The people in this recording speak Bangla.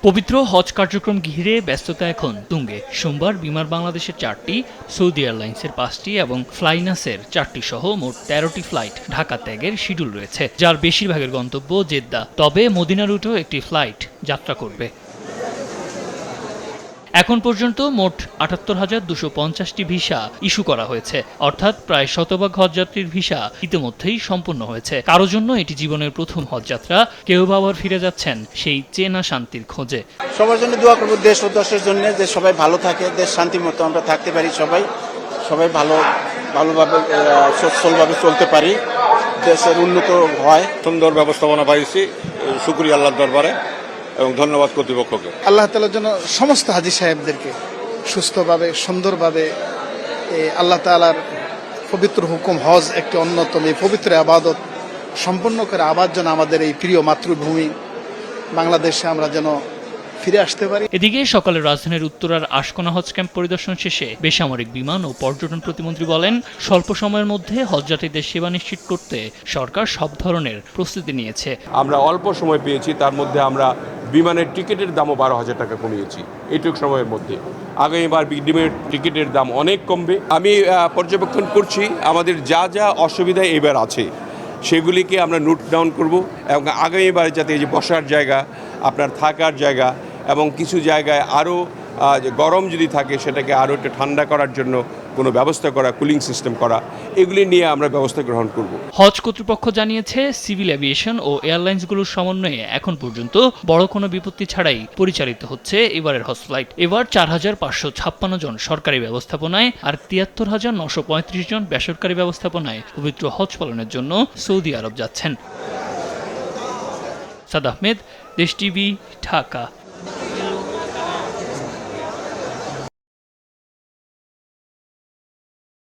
পবিত্র হজ কার্যক্রম ঘিরে ব্যস্ততা এখন তুঙ্গে। সোমবার বিমান বাংলাদেশের 4টি, সৌদি এয়ারলাইন্সের 5টি এবং ফ্লাইনাসের 4টি সহ মোট 13টি ফ্লাইট ঢাকা ত্যাগের শিডিউল রয়েছে, যার বেশিরভাগের গন্তব্য জেদ্দা। তবে মদিনা রুটেও একটি ফ্লাইট যাত্রা করবে। এখন পর্যন্ত মোট ৭৮,২৫০টি ভিসা ইস্যু করা হয়েছে, অর্থাৎ প্রায় শতভাগ হজযাত্রীর ভিসা ইতিমধ্যেই সম্পূর্ণ হয়েছে। কারো জন্য এটি জীবনের প্রথম হজযাত্রা, কেউ বা আবার ফিরে যাচ্ছেন সেই চেনা শান্তির খোঁজে। সবার জন্য দোয়া করবো, দেশ ও দেশের জন্য, যে সবাই ভালো থাকে, দেশ শান্তি মতো আমরা থাকতে পারি, সবাই ভালোভাবে সচ্ছলভাবে চলতে পারি, দেশের উন্নত হয়। সুন্দর ব্যবস্থাপনা পাইছি, শুকরিয়া আল্লাহর দরবারে এবং ধন্যবাদ কর্তৃপক্ষকে। আল্লাহ তাআলার জন্য সমস্ত হাজী সাহেবদেরকে সুস্থভাবে সুন্দরভাবে আল্লাহ তাআলার পবিত্র হুকুম হজ একটি অন্যতম এই পবিত্র আবাদত সম্পন্ন করে আবার যেন আমাদের এই প্রিয় মাতৃভূমি বাংলাদেশে আমরা যেন ফিরে আসতে পারি। এদিকে সকালে রাজধানীর উত্তরার আশকোনা হজ ক্যাম্প পরিদর্শন শেষে বেসামরিক বিমান ও পর্যটন প্রতিমন্ত্রী বলেন, স্বল্প সময়ের মধ্যে হজযাত্রীদের সেবা নিশ্চিত করতে সরকার সব ধরনের প্রস্তুতি নিয়েছে। আমরা অল্প সময় পেয়েছি, তার মধ্যে আমরা বিমানের টিকিটের দামও 12,000 টাকা কমিয়েছি এইটুকু সময়ের মধ্যে। আগামীবার বিমানের টিকিটের দাম অনেক কমবে। আমি পর্যবেক্ষণ করছি আমাদের যা যা অসুবিধা এবার আছে সেগুলিকে আমরা নোট ডাউন করব এবং আগামীবার যাতে এই যে বসার জায়গা, আপনার থাকার জায়গা এবং কিছু জায়গায় আরও গরম যদি থাকে সেটাকে আরও একটু ঠান্ডা করার জন্য কোনো ব্যবস্থা করা, কুলিং সিস্টেম করা, এগুলি নিয়ে আমরা ব্যবস্থা গ্রহণ করব। হজ কর্তৃপক্ষ জানিয়েছে, সিভিল এভিয়েশন ও এয়ারলাইন্সগুলোর সমন্বয়ে এখন পর্যন্ত বড় কোনো বিপত্তি ছাড়াই পরিচালিত হচ্ছে এবারের হজ ফ্লাইট। এবার 4,556 জন সরকারি ব্যবস্থাপনায় আর 73,935 জন বেসরকারি ব্যবস্থাপনায় পবিত্র হজ পালনের জন্য সৌদি আরব যাচ্ছেন। সাদ আহমেদ, দেশ টিভি, ঢাকা।